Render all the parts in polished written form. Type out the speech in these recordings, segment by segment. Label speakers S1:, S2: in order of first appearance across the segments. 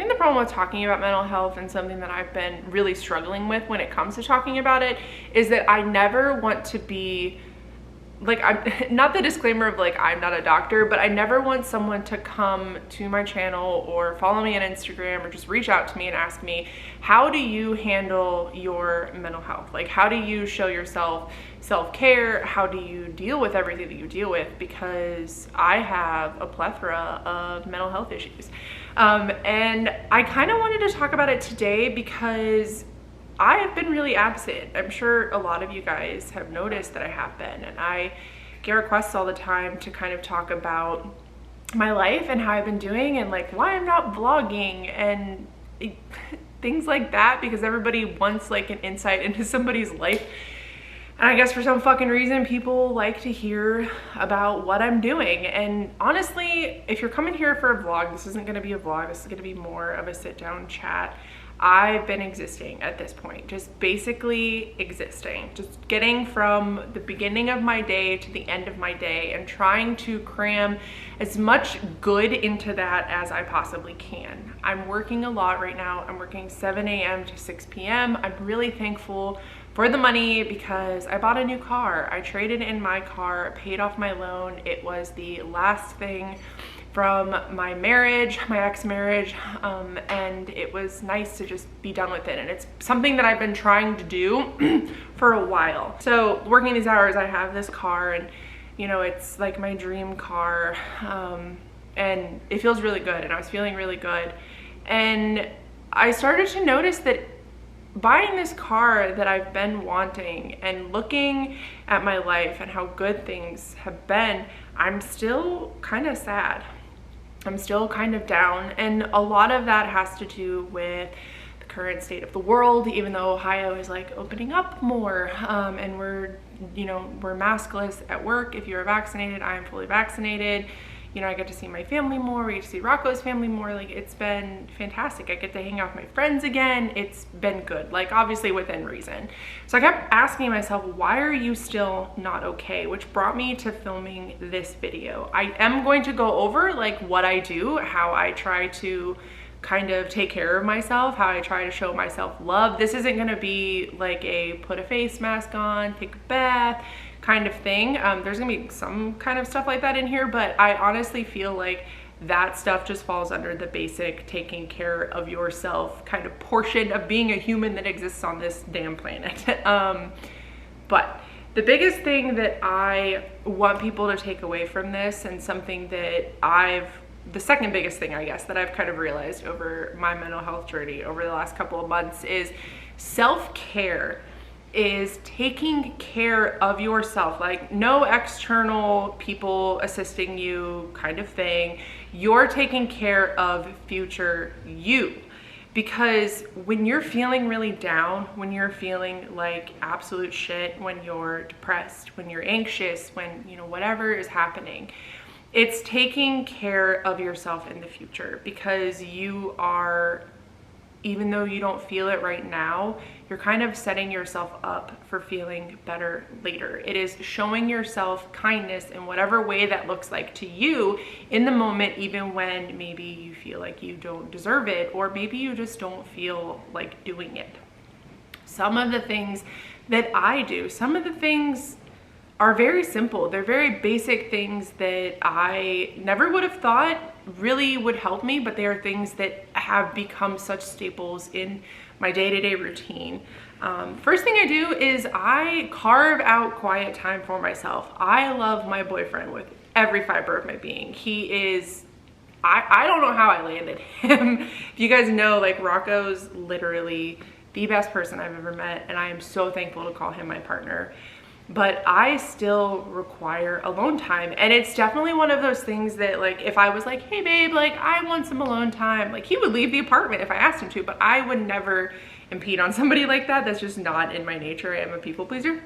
S1: think the problem with talking about mental health, and something that I've been really struggling with when it comes to talking about it, is that I never want to be like, I'm not the disclaimer of like, I'm not a doctor, but I never want someone to come to my channel or follow me on Instagram or just reach out to me and ask me, how do you handle your mental health? Like, how do you show yourself self-care? How do you deal with everything that you deal with? Because I have a plethora of mental health issues. And I kind of wanted to talk about it today because I have been really absent. I'm sure a lot of you guys have noticed that I have been, and I get requests all the time to kind of talk about my life and how I've been doing and like why I'm not vlogging and things like that, because everybody wants like an insight into somebody's life. And I guess for some fucking reason, people like to hear about what I'm doing. And honestly, if you're coming here for a vlog, this isn't gonna be a vlog, this is gonna be more of a sit down chat. I've been existing at this point, just basically existing, just getting from the beginning of my day to the end of my day and trying to cram as much good into that as I possibly can. I'm working a lot right now. I'm working 7 a.m. to 6 p.m. I'm really thankful for the money because I bought a new car. I traded in my car, paid off my loan. It was the last thing from my marriage, my ex-marriage, and it was nice to just be done with it. And it's something that I've been trying to do for a while. So working these hours, I have this car, and you know, it's like my dream car, and it feels really good, and I was feeling really good. And I started to notice that buying this car that I've been wanting and looking at my life and how good things have been, I'm still kind of sad. I'm still kind of down, and a lot of that has to do with the current state of the world, even though Ohio is like opening up more, and we're maskless at work. If you're vaccinated, I am fully vaccinated. You know, I get to see my family more, we get to see Rocco's family more. Like, it's been fantastic. I get to hang out with my friends again. It's been good, like obviously within reason. So I kept asking myself, why are you still not okay? Which brought me to filming this video. I am going to go over like what I do, how I try to kind of take care of myself, how I try to show myself love. This isn't gonna be like a put a face mask on, take a bath kind of thing. There's gonna be some kind of stuff like that in here, but I honestly feel like that stuff just falls under the basic taking care of yourself kind of portion of being a human that exists on this damn planet. But the biggest thing that I want people to take away from this, and something that the second biggest thing, I guess, that I've kind of realized over my mental health journey over the last couple of months is self-care is taking care of yourself. Like, no external people assisting you kind of thing. You're taking care of future you. Because when you're feeling really down, when you're feeling like absolute shit, when you're depressed, when you're anxious, when, you know, whatever is happening, it's taking care of yourself in the future, because you are, even though you don't feel it right now, you're kind of setting yourself up for feeling better later. It is showing yourself kindness in whatever way that looks like to you in the moment, even when maybe you feel like you don't deserve it, or maybe you just don't feel like doing it. Some of the things that I do, some of the things are very simple. They're very basic things that I never would have thought really would help me, but they are things that have become such staples in my day-to-day routine. First thing I do is I carve out quiet time for myself. I love my boyfriend with every fiber of my being. He is, I don't know how I landed him. If you guys know, like, Rocco's literally the best person I've ever met, and I am so thankful to call him my partner. But I still require alone time, and it's definitely one of those things that, like, if I was like, hey babe, like, I want some alone time, like, he would leave the apartment if I asked him to, but I would never impede on somebody like that. That's just not in my nature. I am a people pleaser.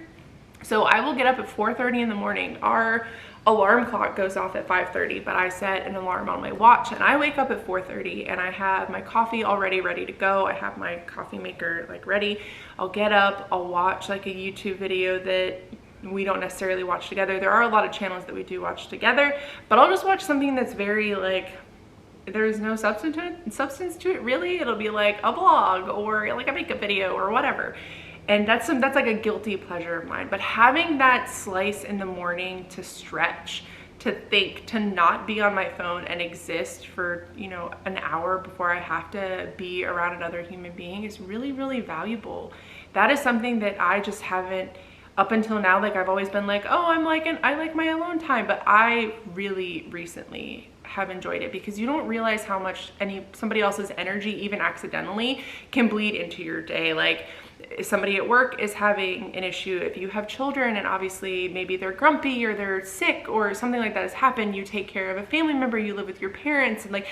S1: So I will get up at 4:30 in the morning. Our alarm clock goes off at 5:30, but I set an alarm on my watch, and I wake up at 4:30, and I have my coffee already ready to go. I have my coffee maker like ready. I'll get up, I'll watch like a YouTube video that we don't necessarily watch together. There are a lot of channels that we do watch together, but I'll just watch something that's very like there's no substance to it really. It'll be like a vlog or like a makeup video or whatever. And that's like a guilty pleasure of mine. But having that slice in the morning to stretch, to think, to not be on my phone and exist for, you know, an hour before I have to be around another human being is really, really valuable. That is something that I just haven't, up until now, like I've always been like, oh, I like my alone time. But I really recently have enjoyed it, because you don't realize how much somebody else's energy, even accidentally, can bleed into your day. Like, if somebody at work is having an issue, if you have children and obviously maybe they're grumpy or they're sick or something like that has happened, you take care of a family member, you live with your parents, and like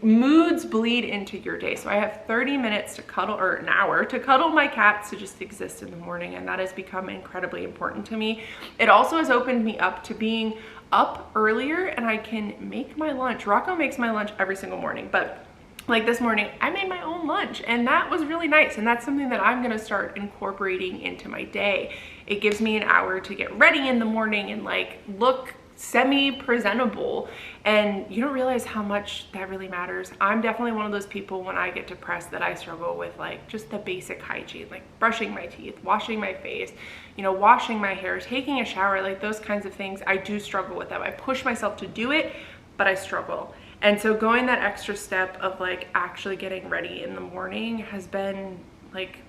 S1: moods bleed into your day. So I have 30 minutes to cuddle, or an hour to cuddle my cats, to just exist in the morning, and that has become incredibly important to me. It also has opened me up to being up earlier, and I can make my lunch. Rocco makes my lunch every single morning, but like this morning, I made my own lunch, and that was really nice. And that's something that I'm gonna start incorporating into my day. It gives me an hour to get ready in the morning and like look semi-presentable, and you don't realize how much that really matters. I'm definitely one of those people, when I get depressed, that I struggle with like just the basic hygiene, like brushing my teeth, washing my face, you know, washing my hair, taking a shower, like those kinds of things. I do struggle with them. I push myself to do it, but I struggle. And so going that extra step of like actually getting ready in the morning has been like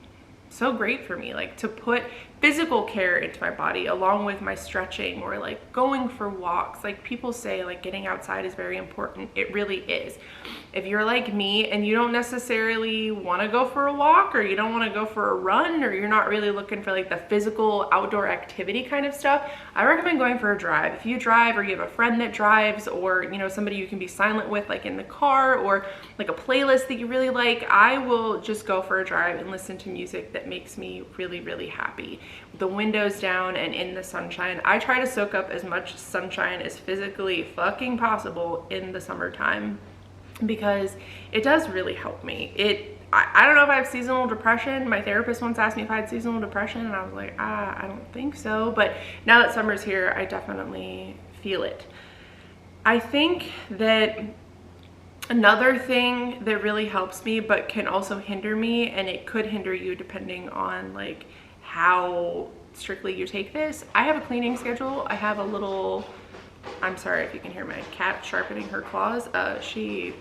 S1: so great for me, like to put physical care into my body along with my stretching or like going for walks. Like people say like getting outside is very important. It really is. If you're like me and you don't necessarily want to go for a walk, or you don't want to go for a run, or you're not really looking for like the physical outdoor activity kind of stuff, I recommend going for a drive. If you drive, or you have a friend that drives, or you know, somebody you can be silent with like in the car, or like a playlist that you really like, I will just go for a drive and listen to music that makes me really, really happy. The windows down and in the sunshine. I try to soak up as much sunshine as physically fucking possible in the summertime, because it does really help me. I don't know if I have seasonal depression. My therapist once asked me if I had seasonal depression, and I was like, I don't think so. But now that summer's here, I definitely feel it. I think that another thing that really helps me but can also hinder me, and it could hinder you depending on like how strictly you take this, I have a cleaning schedule. I have a little, I'm sorry if you can hear my cat sharpening her claws. She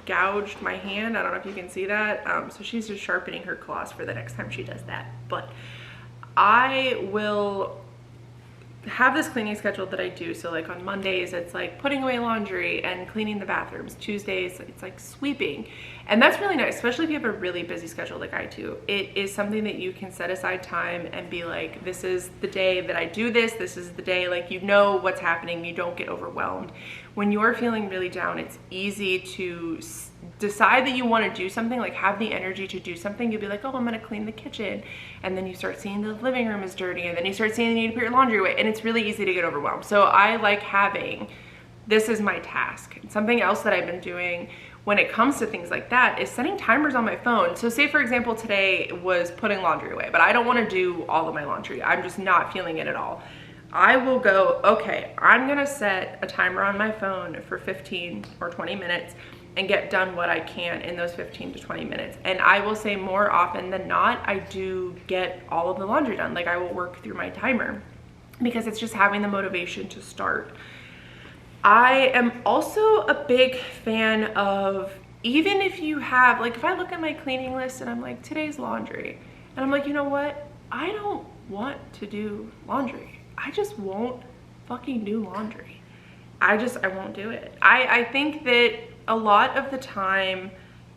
S1: gouged my hand. I don't know if you can see that. So she's just sharpening her claws for the next time she does that. But I will have this cleaning schedule that I do. So like on Mondays, it's like putting away laundry and cleaning the bathrooms. Tuesdays, it's like sweeping. And that's really nice, especially if you have a really busy schedule like I do. It is something that you can set aside time and be like, this is the day that I do this. This is the day, like, you know what's happening. You don't get overwhelmed. When you're feeling really down, it's easy to decide that you want to do something, like have the energy to do something. You'll be like, oh, I'm gonna clean the kitchen, and then you start seeing the living room is dirty, and then you start seeing you need to put your laundry away, and it's really easy to get overwhelmed. So I like having, this is my task. Something else that I've been doing when it comes to things like that is setting timers on my phone. So say for example, today was putting laundry away, but I don't want to do all of my laundry. I'm just not feeling it at all. I will go, okay, I'm gonna set a timer on my phone for 15 or 20 minutes and get done what I can in those 15 to 20 minutes. And I will say more often than not, I do get all of the laundry done. Like I will work through my timer, because it's just having the motivation to start. I am also a big fan of, even if you have, like if I look at my cleaning list and I'm like, today's laundry, and I'm like, you know what? I don't want to do laundry. I just won't fucking do laundry. I won't do it. I think that a lot of the time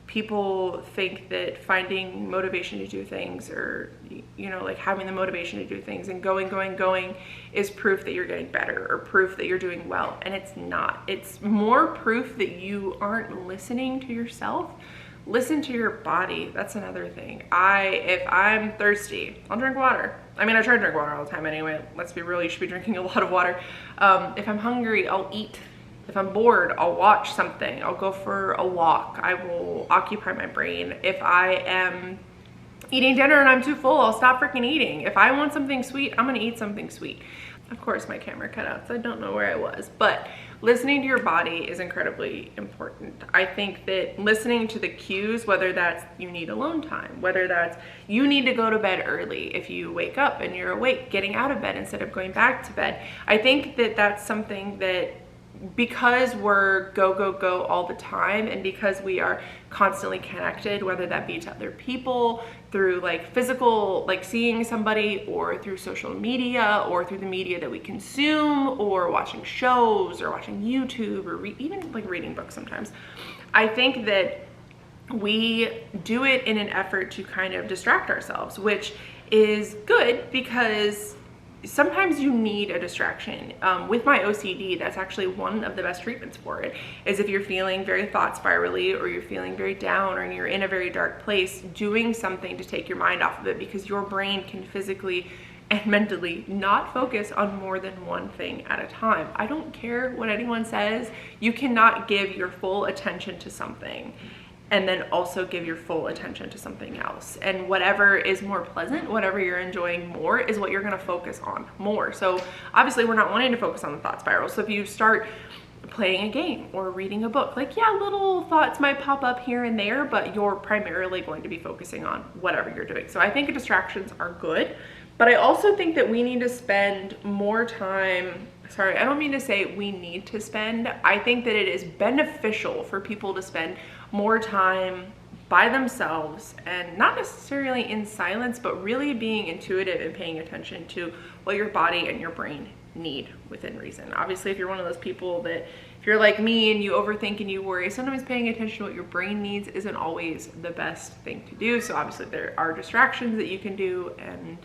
S1: people think that finding motivation to do things, or you know, like having the motivation to do things and going is proof that you're getting better or proof that you're doing well, and it's not. It's more proof that you aren't listening to yourself. Listen to your body. That's another thing. If I'm thirsty, I'll drink water. I mean, I try to drink water all the time anyway. Let's be real, you should be drinking a lot of water. If I'm hungry, I'll eat. If I'm bored, I'll watch something. I'll go for a walk. I will occupy my brain. If I am eating dinner and I'm too full, I'll stop freaking eating. If I want something sweet, I'm gonna eat something sweet. Of course, my camera cut out, so I don't know where I was. But listening to your body is incredibly important. I think that listening to the cues, whether that's you need alone time, whether that's you need to go to bed early if you wake up and you're awake, getting out of bed instead of going back to bed. I think that that's something that, because we're go, go, go all the time, and because we are constantly connected, whether that be to other people, through like physical, like seeing somebody, or through social media, or through the media that we consume, or watching shows, or watching YouTube, or even like reading books sometimes. I think that we do it in an effort to kind of distract ourselves, which is good because sometimes you need a distraction. With my OCD, that's actually one of the best treatments for it, is if you're feeling very thought spirally, or you're feeling very down, or you're in a very dark place, doing something to take your mind off of it, because your brain can physically and mentally not focus on more than one thing at a time. I don't care what anyone says, you cannot give your full attention to something and then also give your full attention to something else. And whatever is more pleasant, whatever you're enjoying more, is what you're gonna focus on more. So obviously we're not wanting to focus on the thought spiral. So if you start playing a game or reading a book, like, yeah, little thoughts might pop up here and there, but you're primarily going to be focusing on whatever you're doing. So I think distractions are good, but I also think that we need to spend more time, sorry, I don't mean to say we need to spend, I think that it is beneficial for people to spend more time by themselves, and not necessarily in silence, but really being intuitive and paying attention to what your body and your brain need within reason. Obviously, if you're one of those people that, if you're like me and you overthink and you worry, sometimes paying attention to what your brain needs isn't always the best thing to do. So obviously there are distractions that you can do and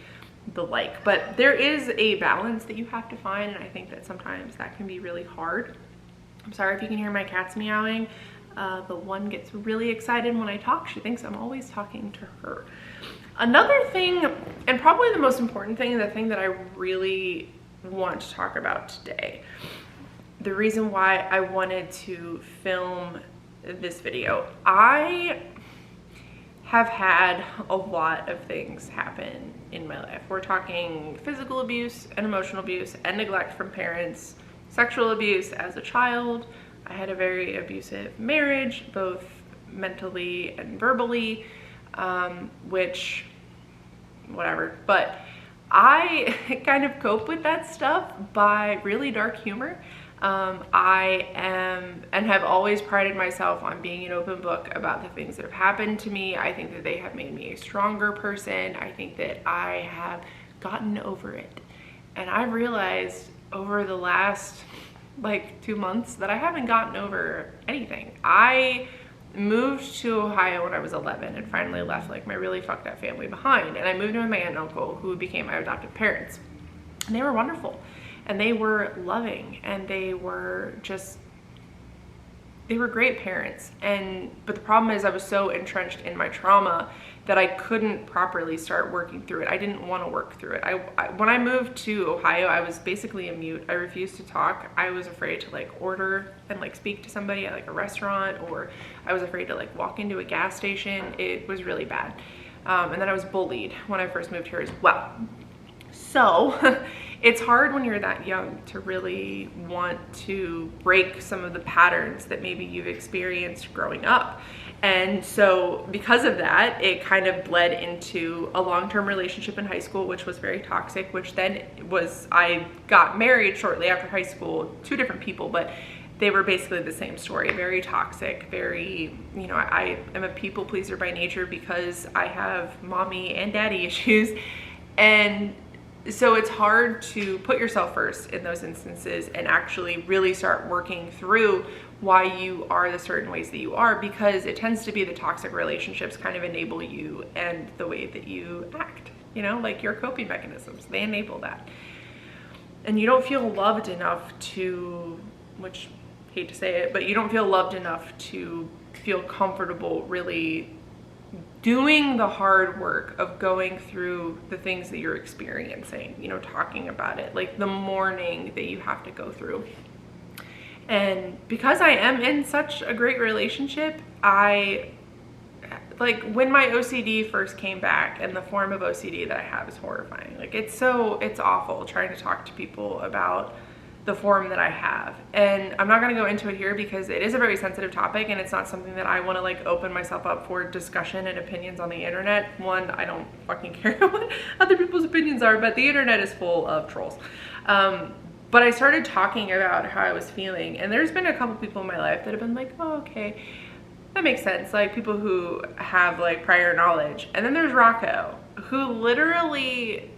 S1: the like, but there is a balance that you have to find, and I think that sometimes that can be really hard. I'm sorry if you can hear my cats meowing. The one gets really excited when I talk. She thinks I'm always talking to her. Another thing, and probably the most important thing, the thing that I really want to talk about today, the reason why I wanted to film this video, I have had a lot of things happen in my life. We're talking physical abuse and emotional abuse and neglect from parents, sexual abuse as a child. I had a very abusive marriage, both mentally and verbally, which, whatever. But I kind of cope with that stuff by really dark humor. I am and have always prided myself on being an open book about the things that have happened to me. I think that they have made me a stronger person. I think that I have gotten over it. And I've realized over the last like 2 months that I haven't gotten over anything. I moved to Ohio when I was 11 and finally left like my really fucked up family behind. And I moved in with my aunt and uncle, who became my adoptive parents. And they were wonderful. And they were loving, and they were great parents. But the problem is I was so entrenched in my trauma that I couldn't properly start working through it. I didn't want to work through it. When I moved to Ohio, I was basically a mute. I refused to talk. I was afraid to like order and like speak to somebody at like a restaurant, or I was afraid to like walk into a gas station. It was really bad. And then I was bullied when I first moved here as well. So it's hard when you're that young to really want to break some of the patterns that maybe you've experienced growing up. And so because of that, it kind of bled into a long-term relationship in high school, which was very toxic, which then was, I got married shortly after high school, 2 different people, but they were basically the same story. Very toxic, very, you know, I am a people pleaser by nature because I have mommy and daddy issues. And so it's hard to put yourself first in those instances and actually really start working through why you are the certain ways that you are, because it tends to be the toxic relationships kind of enable you and the way that you act, you know, like your coping mechanisms, they enable that. And you don't feel loved enough to, which, hate to say it, but you don't feel loved enough to feel comfortable really doing the hard work of going through the things that you're experiencing, you know, talking about it, like the mourning that you have to go through. And because I am in such a great relationship, like when my OCD first came back, and the form of OCD that I have is horrifying. Like it's awful trying to talk to people about the form that I have. And I'm not gonna go into it here because it is a very sensitive topic and it's not something that I wanna like open myself up for discussion and opinions on the internet. One, I don't fucking care what other people's opinions are, but the internet is full of trolls. But I started talking about how I was feeling, and there's been a couple people in my life that have been like, oh, okay, that makes sense. Like people who have like prior knowledge. And then there's Rocco, who literally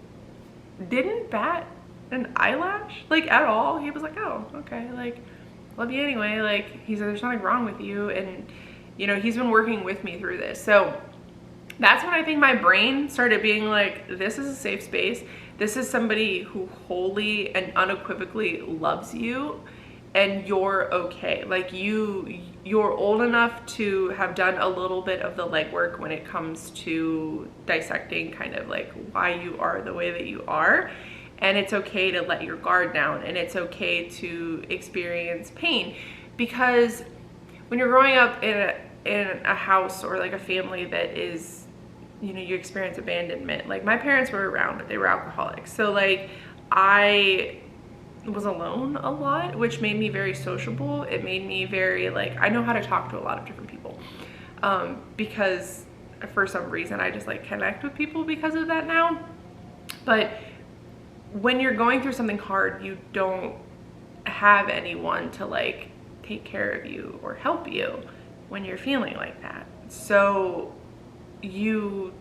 S1: didn't bat an eyelash, like at all. He was like, oh, okay, like, love you anyway. Like, he said, there's nothing wrong with you. And, you know, he's been working with me through this. So that's when I think my brain started being like, this is a safe space. This is somebody who wholly and unequivocally loves you, and you're okay. Like you're old enough to have done a little bit of the legwork when it comes to dissecting kind of like why you are the way that you are. And it's okay to let your guard down, and it's okay to experience pain, because when you're growing up in a house or like a family that is, you know, you experience abandonment. Like my parents were around, but they were alcoholics. So like I was alone a lot, which made me very sociable. It made me very like, I know how to talk to a lot of different people, because for some reason I just like connect with people because of that now. But when you're going through something hard, you don't have anyone to like take care of you or help you when you're feeling like that. So you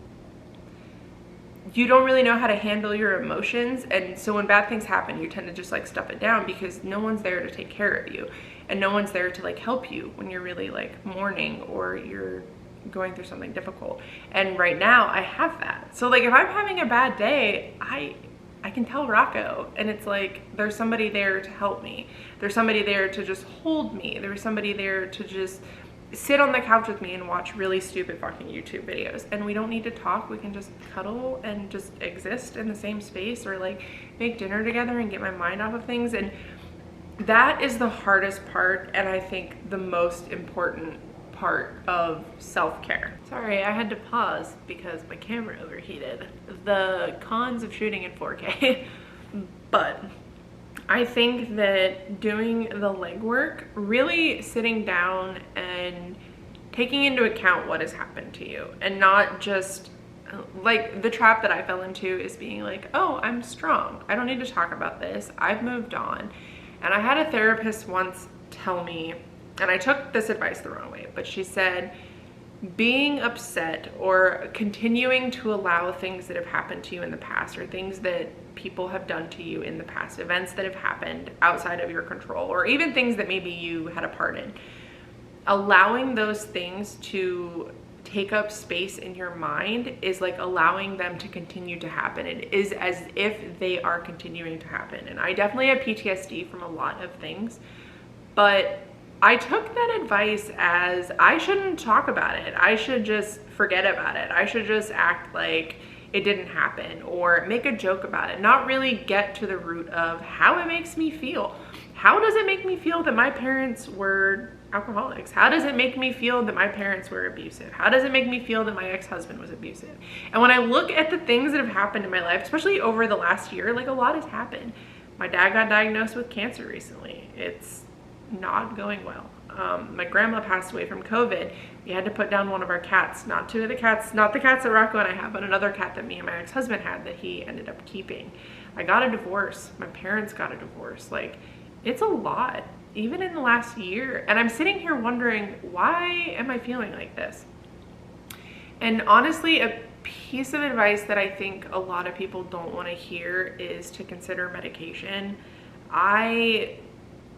S1: don't really know how to handle your emotions. And so when bad things happen, you tend to just like stuff it down because no one's there to take care of you, and no one's there to like help you when you're really like mourning or you're going through something difficult. And right now I have that. So like if I'm having a bad day, I can tell Rocco, and it's like there's somebody there to help me. There's somebody there to just hold me. There's somebody there to just sit on the couch with me and watch really stupid fucking YouTube videos. And we don't need to talk. We can just cuddle and just exist in the same space, or like make dinner together and get my mind off of things. And that is the hardest part, and I think the most important part of self-care. Sorry, I had to pause because my camera overheated. The cons of shooting in 4K. But I think that doing the legwork, really sitting down and taking into account what has happened to you, and not just like the trap that I fell into is being like, oh, I'm strong, I don't need to talk about this, I've moved on. And I had a therapist once tell me, and I took this advice the wrong way, but she said, being upset or continuing to allow things that have happened to you in the past, or things that people have done to you in the past, events that have happened outside of your control, or even things that maybe you had a part in, allowing those things to take up space in your mind is like allowing them to continue to happen. It is as if they are continuing to happen. And I definitely have PTSD from a lot of things, but I took that advice as I shouldn't talk about it. I should just forget about it. I should just act like it didn't happen, or make a joke about it, not really get to the root of how it makes me feel. How does it make me feel that my parents were alcoholics? How does it make me feel that my parents were abusive? How does it make me feel that my ex-husband was abusive? And when I look at the things that have happened in my life, especially over the last year, like a lot has happened. My dad got diagnosed with cancer recently. It's not going well. My grandma passed away from COVID. We had to put down one of our cats, not the cats that Rocco and I have, but another cat that me and my ex-husband had that he ended up keeping. I got a divorce. My parents got a divorce. Like, it's a lot, even in the last year. And I'm sitting here wondering, why am I feeling like this? And honestly, a piece of advice that I think a lot of people don't want to hear is to consider medication.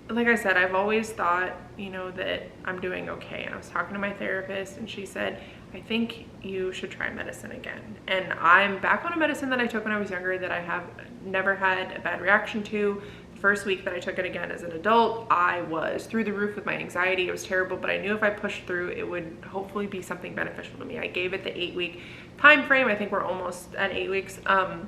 S1: Like I said, I've always thought, you know, that I'm doing okay. And I was talking to my therapist and she said, I think you should try medicine again. And I'm back on a medicine that I took when I was younger that I have never had a bad reaction to. The first week that I took it again as an adult, I was through the roof with my anxiety. It was terrible, but I knew if I pushed through, it would hopefully be something beneficial to me. I gave it the 8-week time frame. I think we're almost at 8 weeks. And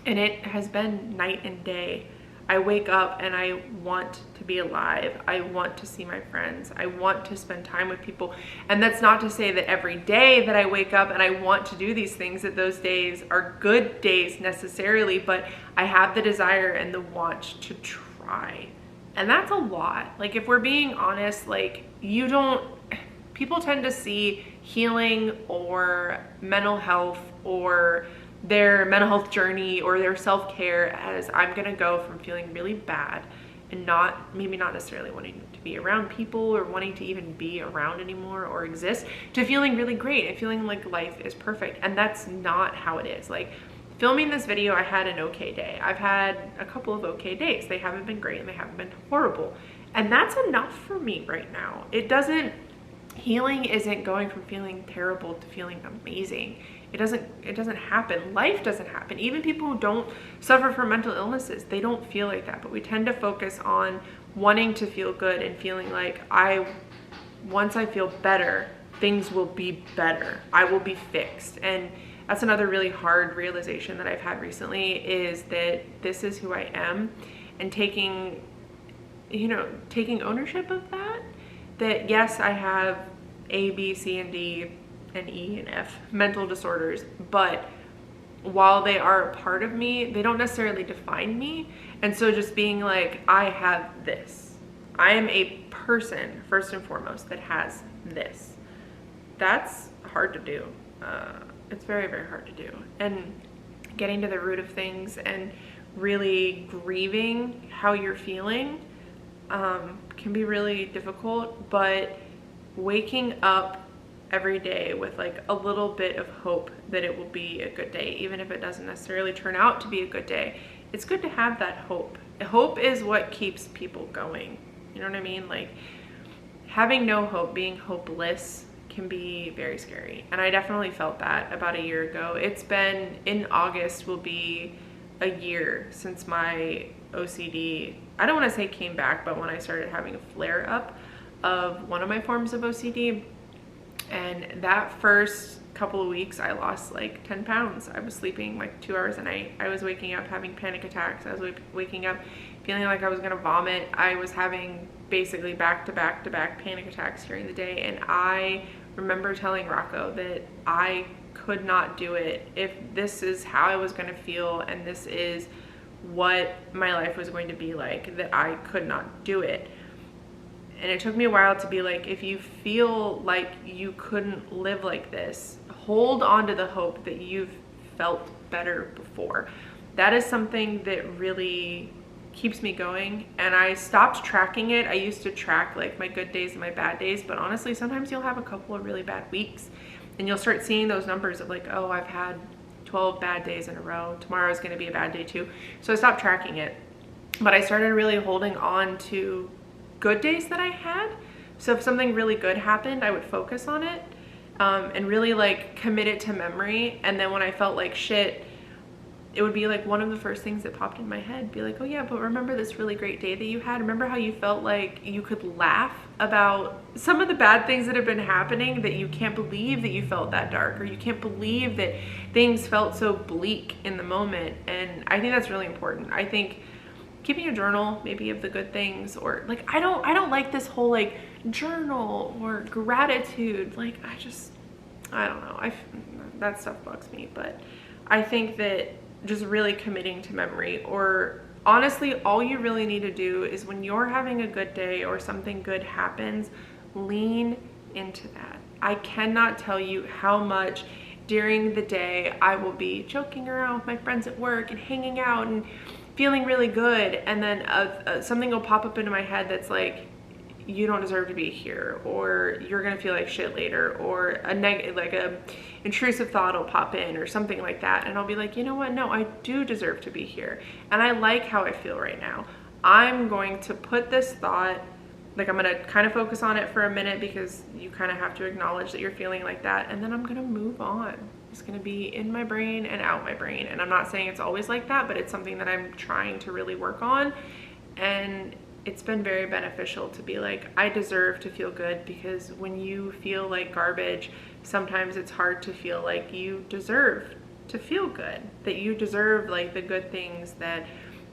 S1: it has been night and day. I wake up and I want to be alive. I want to see my friends. I want to spend time with people. And that's not to say that every day that I wake up and I want to do these things, that those days are good days necessarily, but I have the desire and the want to try try. And that's a lot. Like, if we're being honest, like, people tend to see healing or mental health or their mental health journey or their self-care as, I'm gonna go from feeling really bad and maybe not necessarily wanting to be around people or wanting to even be around anymore or exist, to feeling really great and feeling like life is perfect. And that's not how it is. Like, filming this video, I had an okay day. I've had a couple of okay days. They haven't been great and they haven't been horrible. And that's enough for me right now. Healing isn't going from feeling terrible to feeling amazing. It doesn't happen. Life doesn't happen. Even people who don't suffer from mental illnesses, they don't feel like that. But we tend to focus on wanting to feel good and feeling like, once I feel better, things will be better. I will be fixed. And that's another really hard realization that I've had recently, is that this is who I am, and taking ownership of that yes, I have A, B, C, and D, and E, and F mental disorders, but while they are a part of me, they don't necessarily define me. And so just being like, I have this. I am a person, first and foremost, that has this. That's hard to do. It's very, very hard to do. And getting to the root of things and really grieving how you're feeling can be really difficult, but waking up every day with like a little bit of hope that it will be a good day, even if it doesn't necessarily turn out to be a good day, it's good to have that hope. Hope is what keeps people going. You know what I mean? Like, having no hope, being hopeless, can be very scary. And I definitely felt that about a year ago. It's been, in August will be a year since my OCD, I don't want to say came back, but when I started having a flare up of one of my forms of OCD. And that first couple of weeks, I lost like 10 pounds. I was sleeping like 2 hours a night. I was waking up having panic attacks. I was waking up feeling like I was gonna vomit. I was having basically back to back panic attacks during the day. And I remember telling Rocco that I could not do it. If this is how I was gonna feel and this is what my life was going to be like, that I could not do it. And it took me a while to be like, if you feel like you couldn't live like this, hold on to the hope that you've felt better before. That is something that really keeps me going. And I stopped tracking it. I used to track like my good days and my bad days, but honestly, sometimes you'll have a couple of really bad weeks and you'll start seeing those numbers of like, oh, I've had 12 bad days in a row. Tomorrow is going to be a bad day too. So I stopped tracking it, but I started really holding on to good days that I had. So if something really good happened, I would focus on it and really like commit it to memory. And then when I felt like shit, it would be like one of the first things that popped in my head, be like, oh yeah, but remember this really great day that you had? Remember how you felt like you could laugh about some of the bad things that have been happening, that you can't believe that you felt that dark, or you can't believe that things felt so bleak in the moment. And I think that's really important. I think keeping a journal maybe of the good things, or like, I don't like this whole like journal or gratitude. Like, I don't know. That stuff bugs me, but I think that just really committing to memory, or honestly, all you really need to do is when you're having a good day or something good happens, lean into that. I cannot tell you how much during the day I will be joking around with my friends at work and hanging out and feeling really good, and then something will pop up into my head that's like, you don't deserve to be here, or you're gonna feel like shit later, or a intrusive thought will pop in or something like that, and I'll be like, you know what, no, I do deserve to be here, and I like how I feel right now. I'm going to put this thought, like, I'm gonna kind of focus on it for a minute, because you kind of have to acknowledge that you're feeling like that, and then I'm gonna move on. It's gonna be in my brain and out my brain. And I'm not saying it's always like that, but it's something that I'm trying to really work on. And it's been very beneficial to be like, I deserve to feel good, because when you feel like garbage, sometimes it's hard to feel like you deserve to feel good, that you deserve like the good things that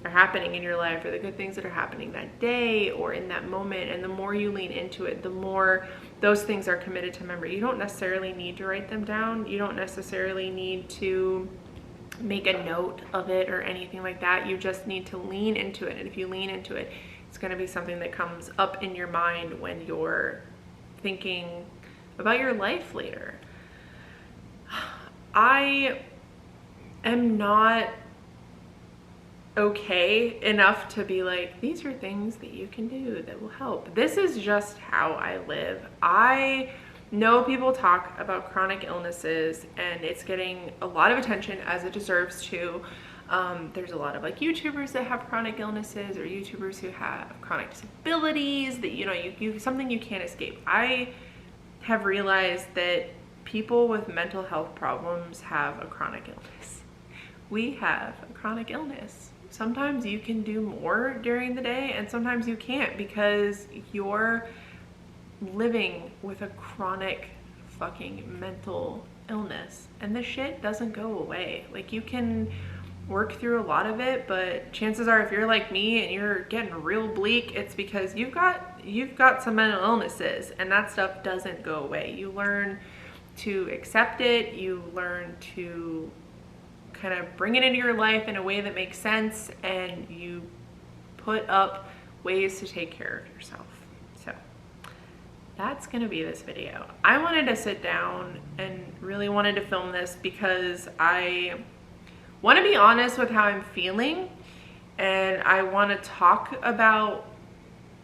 S1: are happening in your life, or the good things that are happening that day or in that moment. And the more you lean into it, the more those things are committed to memory. You don't necessarily need to write them down. You don't necessarily need to make a note of it or anything like that. You just need to lean into it. And if you lean into it, it's going to be something that comes up in your mind when you're thinking about your life later. I am not okay enough to be like, these are things that you can do that will help. This is just how I live. I know people talk about chronic illnesses and it's getting a lot of attention, as it deserves to. There's a lot of like YouTubers that have chronic illnesses, or YouTubers who have chronic disabilities that, you know, something you can't escape. I have realized that people with mental health problems have a chronic illness. We have a chronic illness. Sometimes you can do more during the day and sometimes you can't, because you're living with a chronic fucking mental illness and the shit doesn't go away. Like, you can work through a lot of it, but chances are if you're like me and you're getting real bleak, it's because you've got some mental illnesses, and that stuff doesn't go away. You learn to accept it, you learn to kind of bring it into your life in a way that makes sense, and you put up ways to take care of yourself. So that's gonna be this video. I wanted to sit down and really wanted to film this because I want to be honest with how I'm feeling, and I want to talk about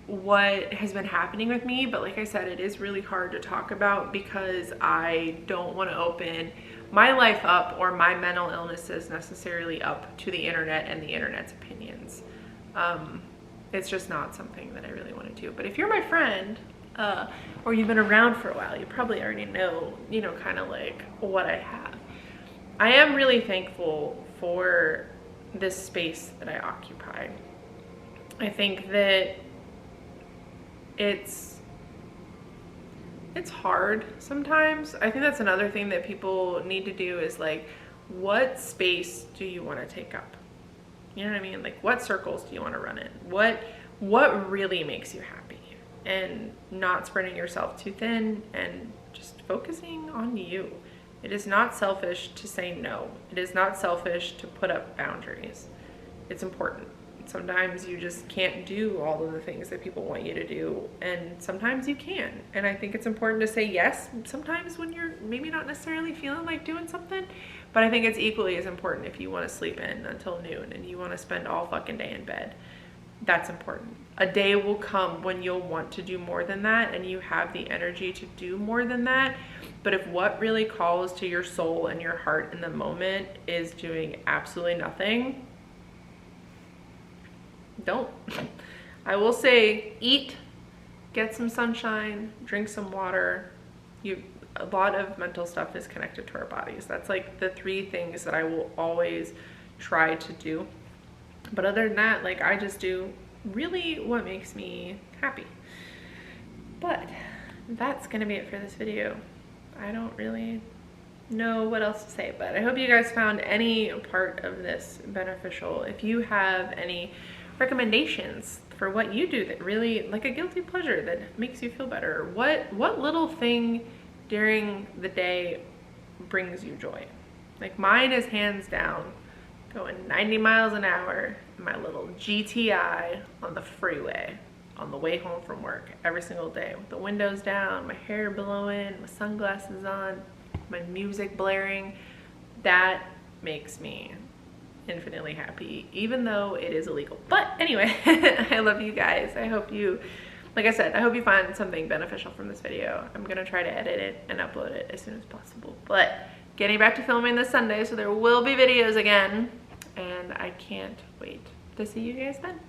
S1: what has been happening with me. But like I said, it is really hard to talk about because I don't want to open my life up or my mental illnesses necessarily up to the internet and the internet's opinions. It's just not something that I really want to do. But if you're my friend, or you've been around for a while, you probably already know, you know, kind of like what I have. I am really thankful for this space that I occupy. I think that it's hard sometimes. I think that's another thing that people need to do, is like, what space do you want to take up? You know what I mean? Like, what circles do you want to run in? What really makes you happy? And not spreading yourself too thin, and just focusing on you. It is not selfish to say no. It is not selfish to put up boundaries. It's important. Sometimes you just can't do all of the things that people want you to do, and sometimes you can. And I think it's important to say yes sometimes when you're maybe not necessarily feeling like doing something, but I think it's equally as important if you want to sleep in until noon and you want to spend all fucking day in bed. That's important. A day will come when you'll want to do more than that, and you have the energy to do more than that. But if what really calls to your soul and your heart in the moment is doing absolutely nothing, don't. I will say, eat, get some sunshine, drink some water. A lot of mental stuff is connected to our bodies. That's like the 3 things that I will always try to do. But other than that, like, I just do really what makes me happy. But that's gonna be it for this video. I don't really know what else to say, but I hope you guys found any part of this beneficial. If you have any recommendations for what you do that really, like a guilty pleasure that makes you feel better, what little thing during the day brings you joy? Like, mine is hands down going 90 miles an hour in my little GTI on the freeway on the way home from work every single day, with the windows down, my hair blowing, my sunglasses on, my music blaring. That makes me infinitely happy, even though it is illegal. But anyway, I love you guys. I hope you, like I said, I hope you find something beneficial from this video. I'm gonna try to edit it and upload it as soon as possible. But getting back to filming this Sunday, so there will be videos again, and I can't wait to see you guys then.